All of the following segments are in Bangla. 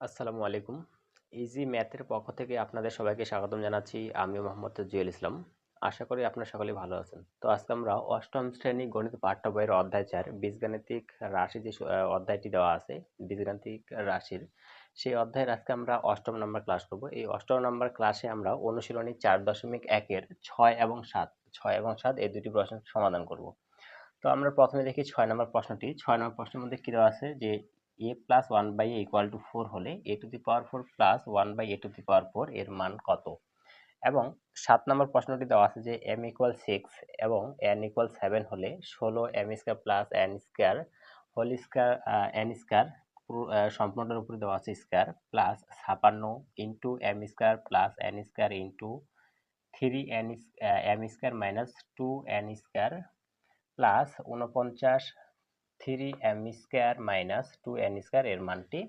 আসসালামু আলাইকুম। ইজি ম্যাথের পক্ষ থেকে আপনাদের সবাইকে স্বাগতম জানাচ্ছি। আমি মোহাম্মদ তাজুয়েল ইসলাম। আশা করি আপনারা সকলেই ভালো আছেন। তো আজকে আমরা অষ্টম শ্রেণী গণিত পাঠ্য বইয়ের অধ্যায় ৪ বীজগাণিতিক রাশি যে অধ্যায়টি দেওয়া আছে, বীজগাণিতিক রাশির সেই অধ্যায়ের আজকে আমরা অষ্টম নম্বর ক্লাস করব। এই অষ্টম নম্বর ক্লাসে আমরা অনুশীলনী ৪.১ এর ৬ এবং ৭ এই দুটি প্রশ্নের সমাধান করব। তো আমরা প্রথমে দেখি ৬ নম্বর প্রশ্নটি। ৬ নম্বর প্রশ্নের মধ্যে কি দেওয়া আছে যে a plus 1/a equal to 4 হলে a to the power 4 plus 1/a to the power 4 এর মান কত? এবং ৭ নম্বর প্রশ্নটি দেওয়া আছে যে m ইকুয়াল 6 এবং n ইকুয়াল 7 হলে 16 m square plus n square whole square n square সম্পূর্ণটার উপরে দেওয়া আছে square plus 56 into m square plus n square into 3 m square minus 2n square plus 49 3m square minus 2n square এর মানটি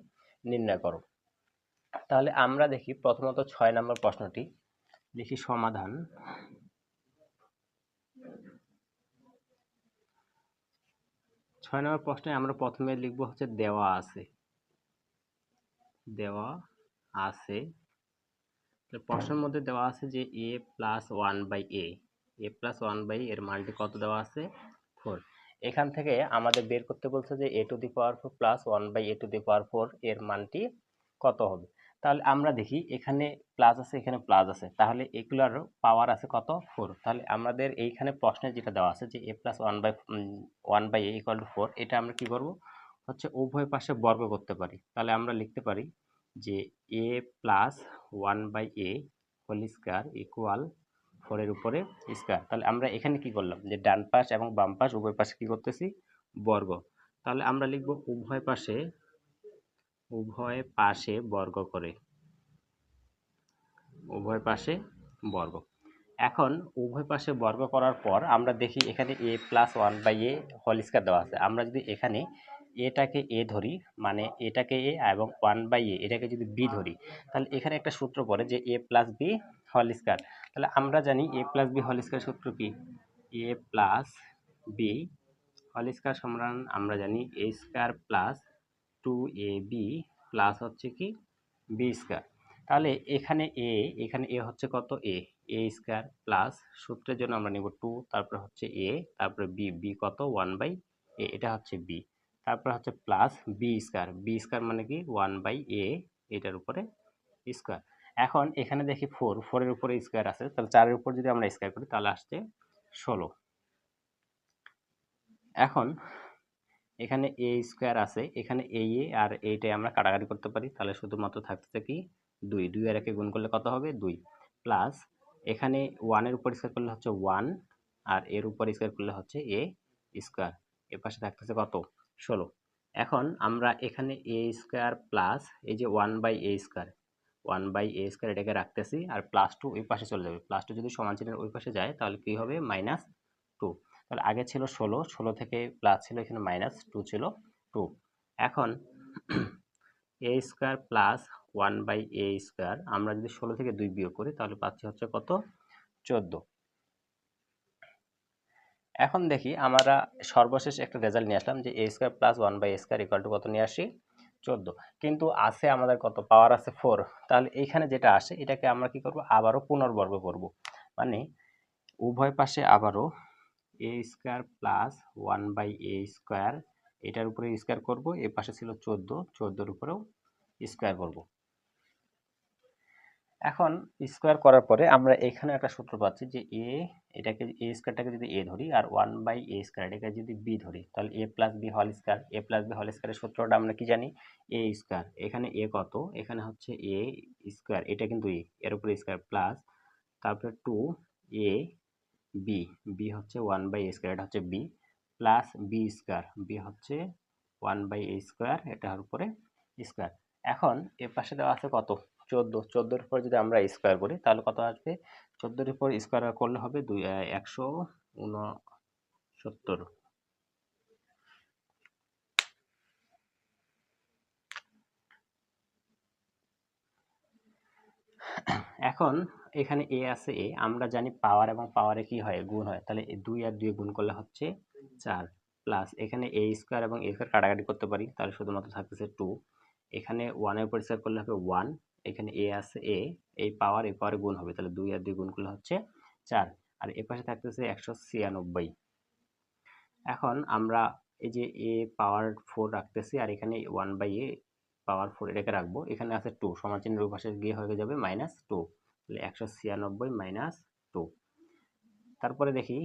নির্ণয় করো। তাহলে আমরা দেখি প্রথমত ৬ নম্বর প্রশ্নটি লিখি সমাধান। ৬ নম্বর প্রশ্নে আমরা প্রথমে লিখব হচ্ছে দেওয়া আছে। প্রশ্নের মধ্যে দেওয়া আছে যে a plus 1/a plus 1/a এর মানটি কত দেওয়া আছে? 4। এখান থেকে আমাদের বের করতে বলছে যে a to the power 4 plus 1/a to the power 4 এর মানটি কত হবে। তাহলে আমরা দেখি এখানে প্লাস আছে, এখানে প্লাস আছে, তাহলে এগুলার পাওয়ার আছে কত? 4। তাহলে আমাদের এইখানে প্রশ্নে যেটা দেওয়া আছে যে a plus 1/a equal to 4, এটা আমরা কি করব হচ্ছে উভয় পাশে বর্গ করতে পারি। তাহলে আমরা লিখতে পারি যে a plus 1/a whole square equal 4 এর উপরে স্কয়ার। তাহলে আমরা এখানে কি করলাম যে ডান পাশ এবং বাম পাশ উভয় পাশে কি করতেছি? বর্গ। তাহলে আমরা লিখব উভয় পাশে বর্গ করে। উভয় পাশে বর্গ। এখন উভয় পাশে বর্গ করার পর আমরা দেখি এখানে a plus 1/a whole square দেওয়া আছে। আমরা যদি এখানে এটাকে a ধরি, মানে এটাকে a এবং 1/a এটাকে যদি b ধরি, তাহলে এখানে একটা সূত্র পড়ে যে a plus b whole square. তাহলে আমরা জানি a plus b whole square সূত্র কি? a plus b whole square সমান আমরা জানি a square plus 2ab plus হচ্ছে কি b স্কয়ার। তাহলে এখানে a হচ্ছে কত? a স্কয়ার প্লাস সূত্রের জন্য আমরা নিব 2, তারপর হচ্ছে a, তারপরে b কত? 1/a, এটা হচ্ছে b, তারপর হচ্ছে প্লাস b স্কয়ার মানে কি 1/a এটার উপরে স্কয়ার। এখন এখানে দেখি 4 এর উপরে স্কয়ার আছে, তাহলে 4 এর উপর যদি আমরা স্কয়ার করি তাহলে আসছে 16। এখন এখানে a স্কয়ার আছে, এখানে a আর এইটাই আমরা কাটাকাটি করতে পারি, তাহলে শুধুমাত্র থাকতেছে কি 2 আর একে গুণ করলে কত হবে? 2 প্লাস এখানে 1 এর উপর স্কয়ার করলে হচ্ছে 1 আর এর উপর স্কয়ার করলে হচ্ছে a স্কয়ার। এর পাশে থাকতেছে কত? 16। এখন আমরা এখানে a স্কয়ার প্লাস এই যে 1/a স্কয়ার এটাকে রাখতেছি, আর প্লাস 2 ওই পাশে চলে যাবে। প্লাস 2 যদি সমান চিহ্নের ওই পাশে যায় তাহলে কি হবে? মাইনাস 2। তাহলে আগে ছিল 16 থেকে প্লাস ছিল, এখানে মাইনাস 2 ছিল 2। এখন a square plus 1/a square আমরা যদি 16 থেকে 2 বিয়োগ করি তাহলে পাচ্ছি হচ্ছে কত? 14। এখন দেখি আমরা সর্বশেষ একটা রেজাল্ট নিয়ে আসলাম যে a square plus 1/a square equal to কত নিয়ে আসি? 14। কিন্তু আছে আমাদের কত? পাওয়ার আছে 4। তাহলে এইখানে যেটা আসে এটাকে আমরা কি করব? আবারও পুনর্বর্গ করব। মানে উভয় পাশে আবারও a square plus 1/a square এটার উপরে স্কয়ার করব। এর পাশে ছিল 14 এর উপরেও স্কয়ার করব। এখন স্কয়ার করার পরে আমরা এখানে একটা সূত্র পাচ্ছি যে এটাকে a স্কয়ারটাকে যদি a ধরি আর 1/a স্কয়ার এটাকে যদি b ধরি, তাহলে a প্লাস b হোল স্কয়ারের সূত্রটা আমরা কি জানি? a square. এখানে a কত? এখানে হচ্ছে a স্কয়ার, এটা কিন্তু a এর উপরে স্কয়ার প্লাস তারপরে 2a b হচ্ছে 1/a স্কয়ার, এটা হচ্ছে b plus b square, b হচ্ছে 1/a স্কয়ার এটার উপরে স্কয়ার। এখন এর পাশে দেওয়া আছে কত? 14 এর উপর যদি আমরা স্কয়ার করি তাহলে কত আসবে? 14 এর উপর স্কয়ার করলে হবে 169। এখন এখানে a আছে, আমরা জানি পাওয়ার এবং পাওয়ারে কি হয়? গুণ হয়। তাহলে 2 আর 2 গুণ করলে হচ্ছে 4 প্লাস এখানে a স্কয়ার এবং a স্কয়ার কাটাকাটি করতে পারি, তাহলে শুধুমাত্র থাকতেছে 2। এখানে 1 এর উপর স্কয়ার করলে হবে 1, এখানে a আছে a, এই পাওয়ার গুণ হবে, তাহলে 2 আর 2 গুণ করলে হচ্ছে 4, আর এই পাশে থাকতেছে 196। এখন আমরা এই যে a পাওয়ার 4 রাখতেছি, আর এখানে 1/a পাওয়ার 4 এটাকে রাখবো, এখানে আছে 2, সমান চিহ্নের ওই পাশে গিয়ে হয়ে যাবে -2, তাহলে 196 - 2। তারপরে দেখি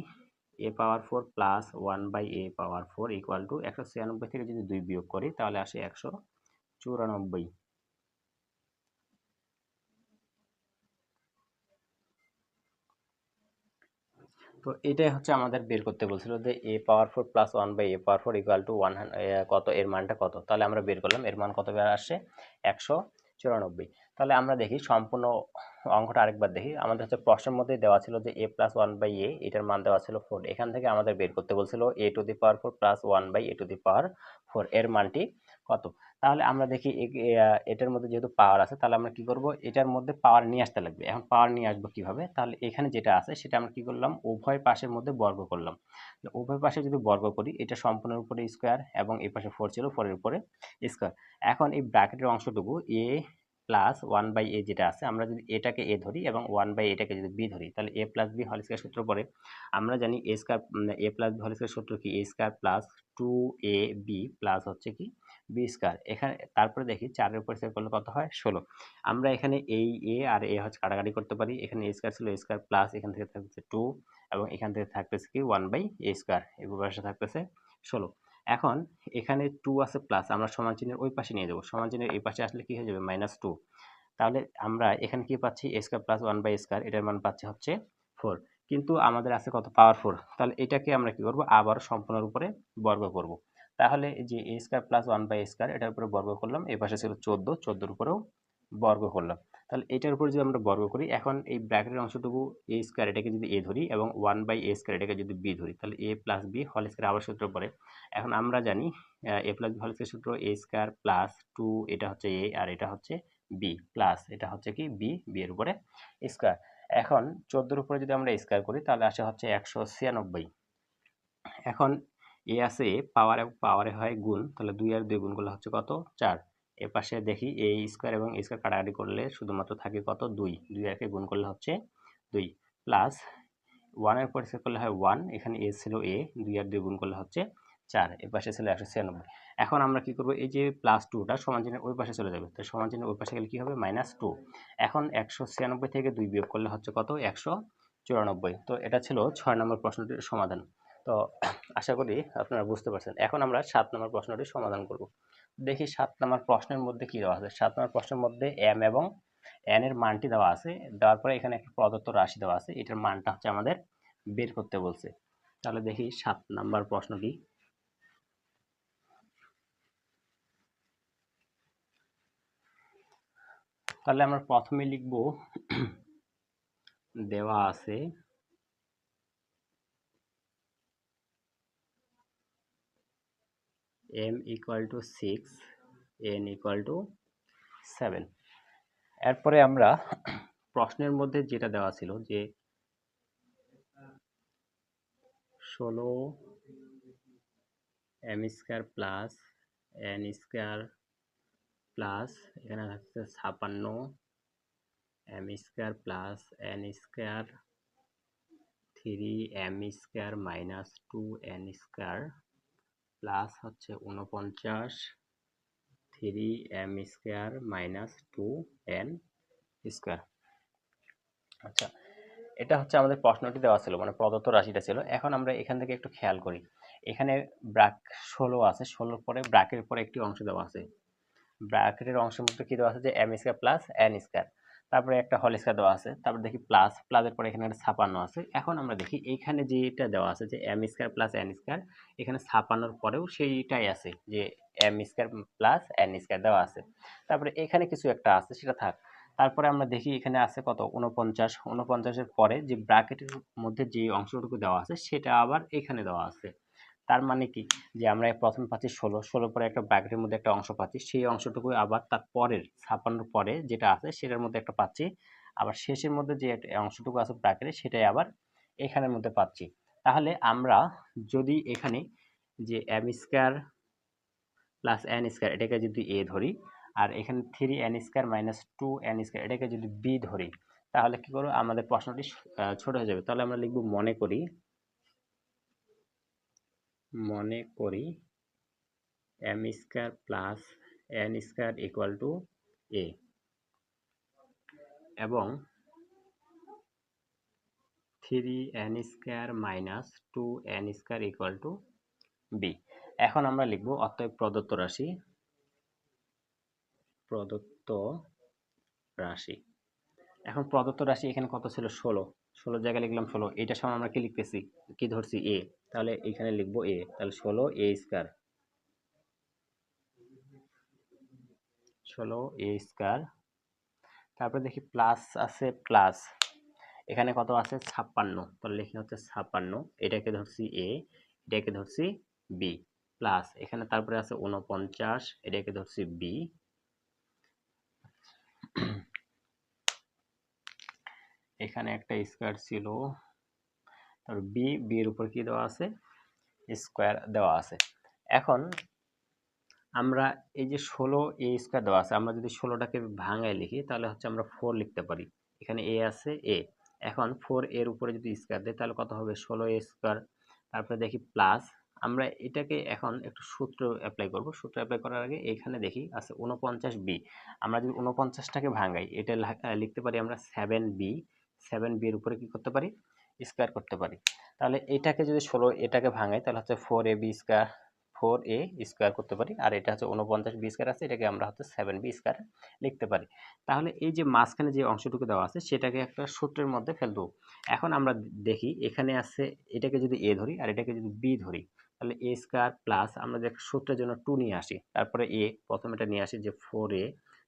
a power 4 plus 1/a power 4 equal to 196 থেকে যদি 2 বিয়োগ করি তাহলে আসে 194। তো এটাই হচ্ছে আমাদের বের করতে বলছিল যে a power 4 plus 1/a power 4 equal to 100 কত, এর মানটা কত। তাহলে আমরা বের করলাম, এর মান কত বের আসছে 194। তাহলে আমরা দেখি সম্পূর্ণ অঙ্কটা আরেকবার দেখি। আমাদের হচ্ছে প্রশ্নের মধ্যে দেওয়া ছিল যে a প্লাস 1/a, এটার মান দেওয়া ছিল 4, এখান থেকে আমাদের বের করতে বলছিল a to the power 4 plus 1/a to the power 4 এর মানটি কত। তাহলে আমরা দেখি এটার মধ্যে যেহেতু পাওয়ার আছে, তাহলে আমরা কি করব, এটার মধ্যে পাওয়ার নিয়ে আসতে লাগবে। এখন পাওয়ার নিয়ে আসবো কিভাবে, তাহলে এখানে যেটা আছে সেটা আমরা কি করলাম, উভয় পাশের মধ্যে বর্গ করলাম। উভয় পাশে যদি বর্গ করি, এটা সম্পূর্ণের উপরে স্কয়ার এবং এই পাশে 4 ছিল, 4 এর উপরে স্কয়ার। এখন এই ব্র্যাকেটের অংশটুকু a প্লাস 1/a যেটা আছে, আমরা যদি এটাকে a ধরি এবং 1/a এটাকে যদি b ধরি, তাহলে a plus b whole square সূত্র পড়ে আমরা জানি a square a plus b whole square সূত্র কি, a square plus 2ab plus হচ্ছে কি b স্কয়ার। এখানে তারপরে দেখি 4 এর উপর স্কয়ার করলে কত হয় 16। আমরা এখানে এই a আর a হচ্ছে কাটাকাটি করতে পারি, এখানে a স্কয়ার ছিল a স্কয়ার প্লাস এখান থেকে থাকতেছে 2 এবং এখান থেকে থাকতেছে কি 1/a স্কয়ার, এই পাশে থাকতেছে 16। এখন এখানে 2 আছে প্লাস, আমরা সমান চিহ্নের ওই পাশে নিয়ে যাব, সমান চিহ্নের এই পাশে আসলে কি হয়ে যাবে -2। তাহলে আমরা এখানে কি পাচ্ছি, a square plus 1/a square, এটার মান পাচ্ছি হচ্ছে 4, কিন্তু আমাদের আছে কত, পাওয়ার 4। তাহলে এটাকে আমরা কি করব, আবার সম্পূর্ণের উপরে বর্গ করব। তাহলে এই যে a square plus 1/a square এটার উপরে বর্গ করলাম, এই পাশে ছিল 14, 14 এর উপরেও বর্গ করলাম। তাহলে এটার উপরে যদি আমরা বর্গ করি, এখন এই ব্র্যাকেটের অংশটুকু a স্কয়ার এটাকে যদি a ধরি এবং 1/a স্কয়ার এটাকে যদি b ধরি, তাহলে a plus b whole square আবার সূত্র পড়ে। এখন আমরা জানি a plus b whole square সূত্র a স্কয়ার প্লাস 2, এটা হচ্ছে a আর এটা হচ্ছে b প্লাস এটা হচ্ছে কি b, b এর উপরে স্কয়ার। এখন 14 এর উপরে যদি আমরা স্কয়ার করি তাহলে আসে হচ্ছে 196। এখন a আছে a, পাওয়ার এবং পাওয়ারে হয় গুণ, তাহলে 2 আর 2 গুণ করলে হচ্ছে কত 4। এর পাশে দেখি a স্কয়ার এবং a স্কয়ার কাটাকাটি করলে শুধুমাত্র থাকে কত 2, 2 আর কে গুণ করলে হচ্ছে 2 প্লাস 1 এর উপর স্কয়ার করলে হয় 1, এখানে a ছিল a, 2 আর 2 গুণ করলে হচ্ছে 4, এর পাশে ছিল 196। এখন আমরা কি করব, এই যে প্লাস 2টা সমান চিহ্নের ওই পাশে চলে যাবে, তো সমান চিহ্নের ওই পাশে গেলে কি হবে -2। এখন 196 থেকে 2 বিয়োগ করলে হচ্ছে কত 194। তো এটা ছিল 6 নম্বর প্রশ্নটির সমাধান। তো আশা করি আপনারা বুঝতে পারছেন। এখন আমরা 7 নম্বর প্রশ্নটির সমাধান করব। দেখি 7 নম্বর প্রশ্নের মধ্যে কি দেওয়া আছে। 7 নম্বর প্রশ্নের মধ্যে m এবং n এর মানটি দেওয়া আছে, দেওয়ার পরে এখানে একটা প্রদত্ত রাশি দেওয়া আছে, এটার মানটা হচ্ছে আমাদের বের করতে বলছে। তাহলে দেখি 7 নাম্বার প্রশ্নটি। তাহলে আমরা প্রথমে লিখব, দেওয়া আছে m equal to 6, n equal to 7। এরপরে আমরা প্রশ্নের মধ্যে যেটা দেওয়া ছিল যে 16 m square plus n square plus এখানে থাকছে 56 m square plus n square 3m square minus 2n square plus হচ্ছে 49 3m square minus 2n square. আচ্ছা, এটা হচ্ছে আমাদের প্রশ্নটি দেওয়া ছিল, মানে প্রদত্ত রাশিটা ছিল। এখন আমরা এখান থেকে একটু খেয়াল করি, এখানে 16 আছে, 16 পরে ব্র্যাকেটের পরে একটি অংশ দেওয়া আছে, ব্র্যাকেটের অংশের মধ্যে কি দেওয়া আছে যে m square plus n square, তারপরে একটা হোল স্কয়ার দেওয়া আছে, তারপর দেখি প্লাস, প্লাসের পরে এখানে একটা 56 আছে। এখন আমরা দেখি এইখানে যেটা দেওয়া আছে যে m square plus n square, এখানে 56 এর পরেও সেইটাই আছে যে m square plus n square দেওয়া আছে। তারপরে এখানে কিছু একটা আছে, সেটা থাক। তারপরে আমরা দেখি এখানে আছে কত 49, 49 এর পরে যে ব্র্যাকেটের মধ্যে যে অংশটুকু দেওয়া আছে সেটা আবার এখানে দেওয়া আছে। তার মানে কি, যে আমরা প্রথমে পাচ্ছি 16, 16 পরে একটা ব্র্যাকেটের মধ্যে একটা অংশ পাচ্ছি, সেই অংশটুকু আবার তার পরের 56 পরে যেটা আছে সেটার মধ্যে একটা পাচ্ছি, আবার শেষের মধ্যে যে অংশটুকু আছে ব্র্যাকেটে সেটাই আবার এখানের মধ্যে পাচ্ছি। তাহলে আমরা যদি এখানে যে m square plus n square এটাকে যদি a ধরি, আর এখানে 3n² মাইনাস 2n², এটাকে যদি বি ধরি তাহলে কি করবো, আমাদের প্রশ্নটি ছোট হয়ে যাবে। তাহলে আমরা লিখব মনে করি m² plus n² equal to a এবং 3n² minus 2n² equal to b। এখন আমরা লিখব অতএব প্রদত্ত রাশি। এখন প্রদত্ত রাশি এখানে কত ছিল, 16 জায়গায় লিখলাম 16। এইটার সমান আমরা কি লিখতেছি, কি ধরছি, a, তাহলে এখানে লিখবো a, তাহলে 16a²। তারপরে দেখি প্লাস আছে, প্লাস এখানে কত আছে 56, তাহলে লিখি হচ্ছে 56, এটাকে ধরছি a, এটাকে ধরছি b, প্লাস এখানে তারপরে আছে 49, এটাকে ধরছি b, এখানে একটা স্কয়ার ছিল, তারপর বি এর উপর কি দেওয়া আছে, স্কয়ার দেওয়া আছে। এখন আমরা এই যে 16a² দেওয়া আছে, আমরা যদি 16টাকে ভাঙায় লিখি তাহলে হচ্ছে আমরা 4 লিখতে পারি। এখানে a আছে, a, এখন 4 এর উপরে যদি স্কয়ার দেই তাহলে কত হবে, 16a²। তারপরে দেখি প্লাস, আমরা এটাকে এখন একটু সূত্র অ্যাপ্লাই করব। সূত্র অ্যাপ্লাই করার আগে এখানে দেখি আছে 49b, আমরা যদি 49টাকে ভাঙাই এটা লিখতে পারি আমরা 7b, 7b এর উপরে কি করতে পারি, স্কয়ার করতে পারি। তাহলে এটাকে যদি 16 এটাকে ভাঙাই তাহলে হচ্ছে 4a² করতে পারি, আর এটা হচ্ছে 49b² আছে, এটাকে আমরা হচ্ছে 7b² লিখতে পারি। তাহলে এই যে মাঝখানে যে অংশটুকু দেওয়া আছে সেটাকে একটা সূত্রের মধ্যে ফেল দেব। এখন আমরা দেখি এখানে আছে, এটাকে যদি a ধরি আর এটাকে যদি b ধরি তাহলে a² প্লাস আমরা যে সূত্রের জন্য 2 নিয়ে আসি, তারপরে a, প্রথমে এটা নিয়ে আসি যে 4a,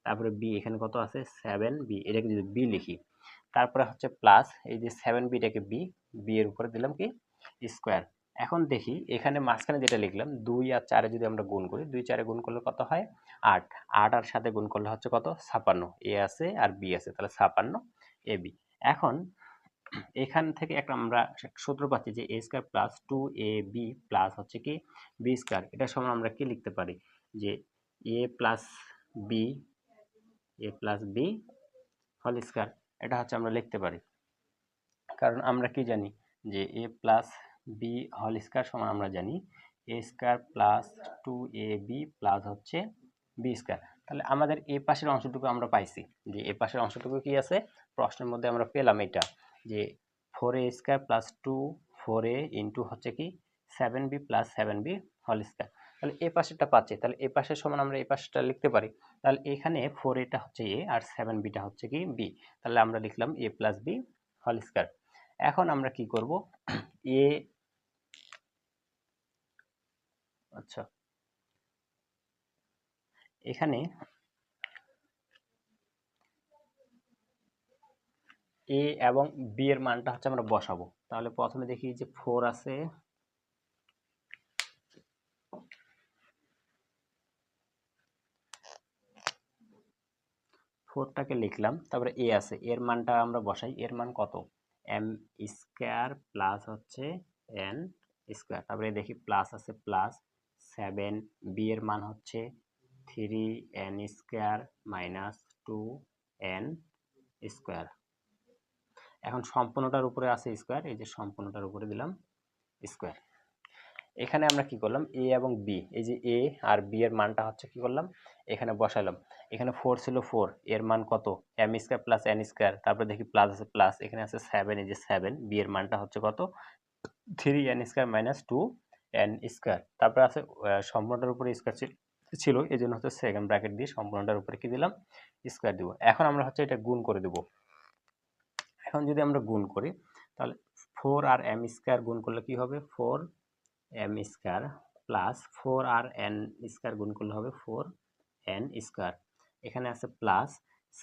তারপরে b, এখানে কত আছে 7b, এটাকে যদি b লিখি, তারপরে হচ্ছে প্লাস এই যে 7b, এটাকে b এর উপরে দিলাম কি স্কয়ার। এখন দেখি এখানে মাঝখানে যেটা লিখলাম 2 আর 4 যদি আমরা গুণ করি, 2 4 গুণ করলে কত হয় 8, 8 আর সাথে গুণ করলে হচ্ছে কত 56, a আছে আর b আছে, তাহলে 56ab। এখন এখান থেকে একটা আমরা সূত্র পাচ্ছি যে a² প্লাস 2ab প্লাস হচ্ছে কি b², এটা সমান আমরা কি লিখতে পারি যে a plus b whole square, এটা হচ্ছে আমরা লিখতে পারি। কারণ আমরা কি জানি যে a plus B whole square সমান আমরা জানি a² প্লাস 2ab প্লাস হচ্ছে b²। তাহলে আমাদের এই পাশের অংশটুকু আমরা পাইছি, যে এই পাশের অংশটুকু কি আছে প্রশ্নের মধ্যে আমরা পেলাম, এটা যে 4a² প্লাস 4a ইন্টু হচ্ছে কি 7b plus 7b whole square. তাহলে এই পাশেরটা পাচ্ছি, তাহলে এই পাশের সমান আমরা এই পাশটা লিখতে পারি। তাহলে এখানে 4a হচ্ছে a আর 7bটা হচ্ছে কি b, তাহলে আমরা লিখলাম a plus b whole square. এখন আমরা কি করব, এ, আচ্ছা এখানে এ এবং বি এর মানটা হচ্ছে আমরা বসাবো। তাহলে প্রথমে দেখি যে 4 আছে, ফোরটাকে লিখলাম, তারপরে এ আছে, এর মানটা আমরা বসাই, এর মান কত m² প্লাস হচ্ছে n², তারপরে দেখি প্লাস আছে, প্লাস 7b এর মান হচ্ছে 3n² মাইনাস 2n²। এখন সম্পূর্ণটার উপরে আছে স্কয়ার, এই যে সম্পূর্ণটার উপরে দিলাম স্কয়ার। এখানে আমরা কি করলাম, এ এবং বি, এই যে এ আর বি এর মানটা হচ্ছে কি করলাম এখানে বসালাম। এখানে 4 ছিল, 4 এর মান কত m² প্লাস n², তারপরে দেখি প্লাস আছে, প্লাস এখানে আছে 7, এই যে 7 বি এর মানটা হচ্ছে কত 3n² মাইনাস 2n², তারপরে আছে সম্পূর্ণটার উপরে স্কয়ার ছিল, এই জন্য হচ্ছে সেকেন্ড ব্র্যাকেট দিয়ে সম্পূর্ণটার উপরে কি দিলাম স্কয়ার দিব। এখন আমরা হচ্ছে এটা গুণ করে দেব। এখন যদি আমরা গুণ করি তাহলে 4 আর m² গুণ করলে কি হবে 4m² প্লাস 4 আর n² গুণ করলে হবে 4n²। এখানে আছে প্লাস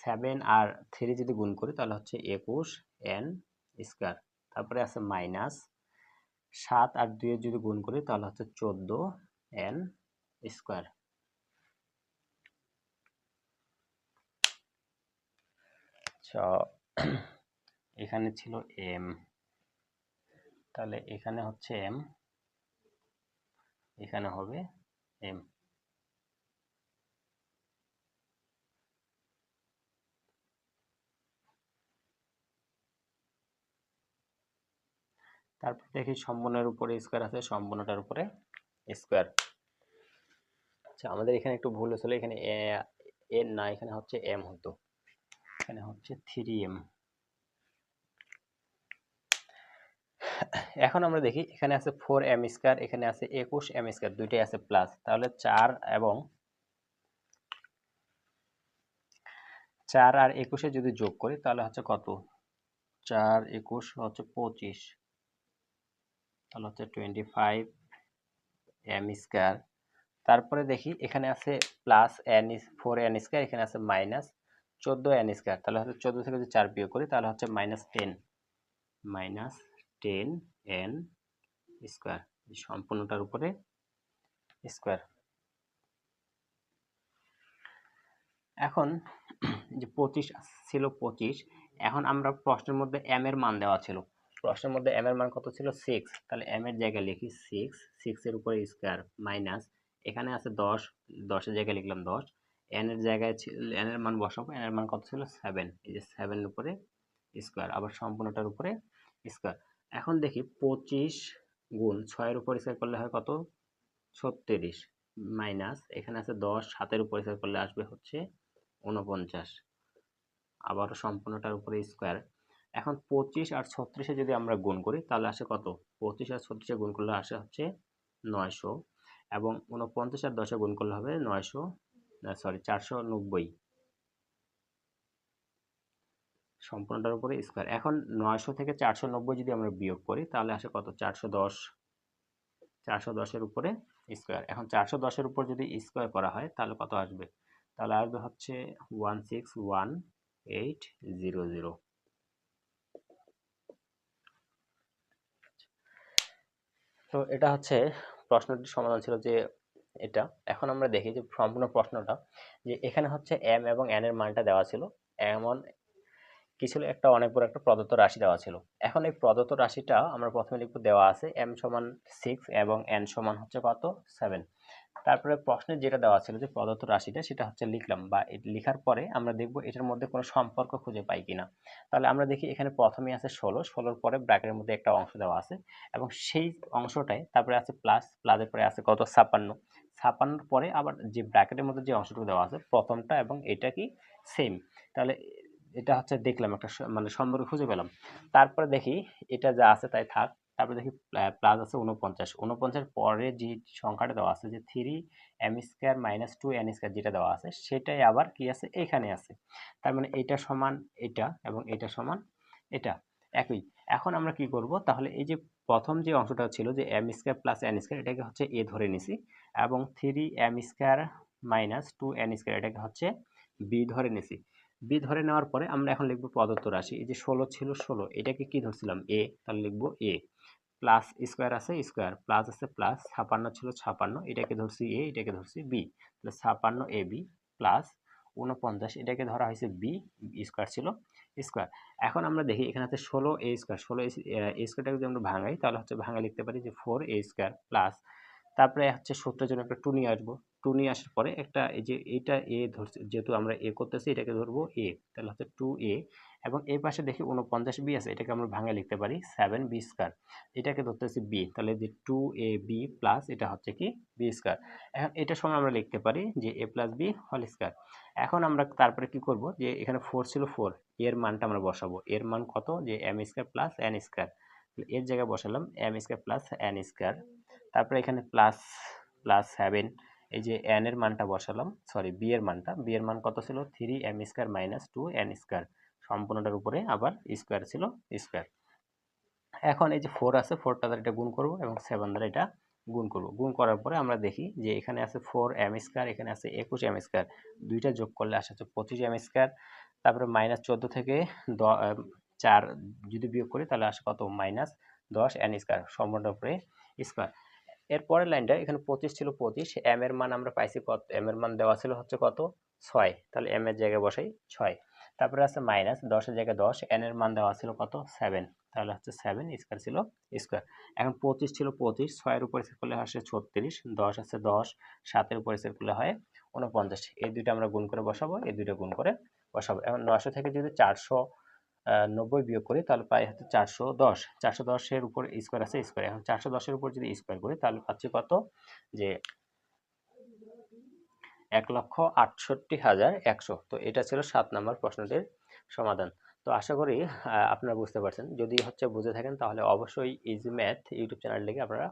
7 আর 3 যদি গুণ করি তাহলে হচ্ছে 21n²। তারপরে আছে মাইনাস 7 আর 2 যদি গুণ করি তাহলে হচ্ছে 14n²। আচ্ছা এখানে ছিল m, তাহলে এখানে হচ্ছে m, এখানে হবে m। তারপর দেখি সম্পূর্ণের উপরে স্কোয়ার আছে, সম্পূর্ণটার উপরে স্কোয়ার। আচ্ছা, আমাদের এখানে একটু ভুল হয়েছিল, এখানে এন না, এখানে হচ্ছে এম হতো, এখানে হচ্ছে 3m। এখন আমরা দেখি এখানে আছে 4m স্কয়ার, এখানে আছে 21m স্কয়ার, দুইটাই আছে প্লাস, তাহলে 4 আর 21 যদি যোগ করি তাহলে হচ্ছে কত? 4 21 হচ্ছে 25, তাহলে হচ্ছে 25m স্কয়ার। তারপরে দেখি এখানে আছে প্লাস n 4n স্কয়ার, এখানে আছে মাইনাস 14n স্কয়ার, তাহলে হচ্ছে 14 থেকে যদি 4 বিয়োগ করি তাহলে হচ্ছে -10n স্কয়ার, সম্পূর্ণটার উপরে স্কয়ার। এখন যে 25 ছিল 25, এখন আমরা প্রশ্নের মধ্যে m এর মান দেওয়া ছিল, প্রশ্নের মধ্যে m এর মান কত ছিল? 6, তাহলে m এর জায়গায় লিখি 6 এর উপরে স্কয়ার মাইনাস, এখানে আছে 10, 10 এর জায়গায় লিখলাম 10, n এর জায়গায় n এর মান বসাবো, n এর মান কত ছিল? 7, এই যে 7 এর উপরে স্কয়ার, আবার সম্পূর্ণটার উপরে স্কয়ার। এখন দেখি 25 গুণ 6 এর উপর স্কয়ার করলে হয় কত? 36, মাইনাস এখানে আছে 10, 7 এর উপর স্কয়ার করলে আসবে হচ্ছে 49, আবারও সম্পূর্ণটার উপরে স্কয়ার। এখন 25 আর 36 যদি আমরা গুণ করি তাহলে আসে কত? 25 আর 36 গুণ করলে আসে হচ্ছে 900, এবং 49 আর 10 গুণ করলে হবে 490, সম্পূর্ণটার উপরে স্কয়ার। এখন 900 থেকে 490 যদি আমরা বিয়োগ করি তাহলে আসে কত? 410, 410 এর উপরে স্কয়ার। এখন 410 এর উপর যদি স্কয়ার করা হয় তাহলে কত আসবে? তাহলে আসবে হচ্ছে 161800। তো এটা হচ্ছে প্রশ্নটির সমাধান ছিল যে এটা। এখন আমরা দেখি যে সম্পূর্ণ প্রশ্নটা, যে এখানে হচ্ছে m এবং n এর মানটা দেওয়া ছিল, এমন কি ছিল, একটা অনেক বড় একটা প্রদত্ত রাশি দেওয়া ছিল। এখন এই প্রদত্ত রাশিটা আমরা প্রথমে লিখব, দেওয়া আছে m সমান 6 এবং n সমান হচ্ছে কত? 7। তারপরে প্রশ্নে যেটা দেওয়া ছিল যে প্রদত্ত রাশিটা, সেটা হচ্ছে লিখলাম, বা লিখার পরে আমরা দেখব এটার মধ্যে কোনো সম্পর্ক খুঁজে পাই কিনা। তাহলে আমরা দেখি এখানে প্রথমে আছে 16, 16 পরে ব্র্যাকেটের মধ্যে একটা অংশ দেওয়া আছে, এবং সেই অংশটায় তারপরে আছে প্লাস, প্লাসের পরে আছে কত? 56, 56 পরে আবার যে ব্র্যাকেটের মধ্যে যে অংশটুকু দেওয়া আছে প্রথমটা এবং এটা কি সেম, তাহলে এটা হচ্ছে দেখলাম একটা মানে সম্পর্ক খুঁজে পেলাম। তারপরে দেখি এটা যা আছে তাই থাক, তারপরে দেখি প্লাস আছে 49, 49 পরে যে সংখ্যাটা দেওয়া আছে যে 3m square minus 2n square যেটা দেওয়া আছে, সেটাই আবার কি আছে? এখানে আছে। তার মানে এটা সমান এটা এবং এটা সমান এটা, একই। এখন আমরা কি করব? তাহলে এই যে প্রথম যে অংশটা ছিল যে m square plus n square, এটাকে হচ্ছে a ধরে নিছি, এবং 3m square minus 2n square এটাকে হচ্ছে b ধরে নিছি। b ধরে নেওয়ার পরে আমরা এখন লিখব প্রদত্ত রাশি, এই যে 16 ছিল 16, এটাকে কি ধরছিলাম? a, তাহলে লিখব a, প্লাস স্কয়ার আছে স্কয়ার, প্লাস আছে প্লাস, 56 ছিল 56, এটাকে ধরছি a, এটাকে ধরছি b, তাহলে 56ab প্লাস 49, এটাকে ধরা হয়েছে b, স্কয়ার ছিল স্কয়ার। এখন আমরা দেখি এখানে আছে 16a স্কয়ার, 16a স্কয়ারটাকে যদি আমরা ভাঙাই তাহলে হচ্ছে ভাঙা লিখতে পারি যে 4a স্কয়ার প্লাস, তারপরে হচ্ছে সূত্রের জন্য একটা 2 নিয়ে আসবো, 2 নিয়ে আসার পরে একটা এই যে এইটা a ধরছি, যেহেতু আমরা a করতেছি এটাকে ধরবো a, তাহলে হচ্ছে 2a, এবং এই পাশে দেখি 49b আছে, এটাকে আমরা ভাঙা লিখতে পারি 7b স্কয়ার, এটাকে ধরতেছি b, তাহলে যে 2ab প্লাস এটা হচ্ছে কি b স্কয়ার। এখন এটার সঙ্গে আমরা লিখতে পারি যে a plus b whole square. এখন আমরা তারপরে কি করব, যে এখানে 4 ছিল 4, এর মানটা আমরা বসাবো, এর মান কত? যে m square plus n square, এর জায়গায় বসালাম m square plus n square, তারপরে এখানে প্লাস প্লাস 7, এই যে n এর মানটা বসালাম, সরি b এর মানটা, b এর মান কত ছিল? 3m square minus 2n square, সম্পূর্ণটার উপরে আবার স্কয়ার ছিল স্কয়ার। এখন এই যে 4 আছে, 4টা দ্বারা এটা গুণ করব এবং 7 দ্বারা এটা গুণ করব, গুণ করার পরে আমরা দেখি যে এখানে আছে 4m স্কয়ার, এখানে আছে 21m স্কয়ার, দুইটা যোগ করলে আসে হচ্ছে 25m স্কয়ার, তারপরে মাইনাস 14 থেকে 4 যদি বিয়োগ করি তাহলে আসে কত? মাইনাস 10n স্কয়ার, সম্পূর্ণটার উপরে স্কয়ার। এর পরের লাইনটা, এখানে 25 ছিল 25, m এর মান আমরা পাইছি কত? m এর মান দেওয়া ছিল হচ্ছে কত? 6, তাহলে m এর জায়গায় বসাই 6, তারপরে আছে মাইনাস 10 এর জায়গায় 10, n এর মান দেওয়া ছিল কত? 7, তাহলে হচ্ছে 7 স্কয়ার ছিল স্কয়ার। এখন 25 ছিল 25, 6 এর উপর স্কয়ার করলে আসে 36, 10 আছে 10, 7 এর উপর স্কয়ার করলে হয় 49, এই দুইটা আমরা গুণ করে বসাবো, এই দুইটা গুণ করে বসাবো। এখন 900 থেকে যদি 90 বিয়োগ করি তাহলে পাই হচ্ছে 410। 410-এর উপর স্কোয়ার আছে, স্কোয়ার। এখন 410-এর উপর যদি স্কোয়ার করি তাহলে পাচ্ছি কত, যে 1,68,100। তো এটা ছিল 7 নম্বর প্রশ্নটির সমাধান। তো আশা করি আপনারা বুঝতে পারছেন। যদি হচ্ছে বুঝে থাকেন তাহলে অবশ্যই ইজি ম্যাথ ইউটিউব চ্যানেলটিকে আপনারা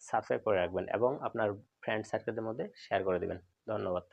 সাবস্ক্রাইব করে রাখবেন এবং আপনার ফ্রেন্ড সার্কেলের মধ্যে শেয়ার করে দিবেন। ধন্যবাদ।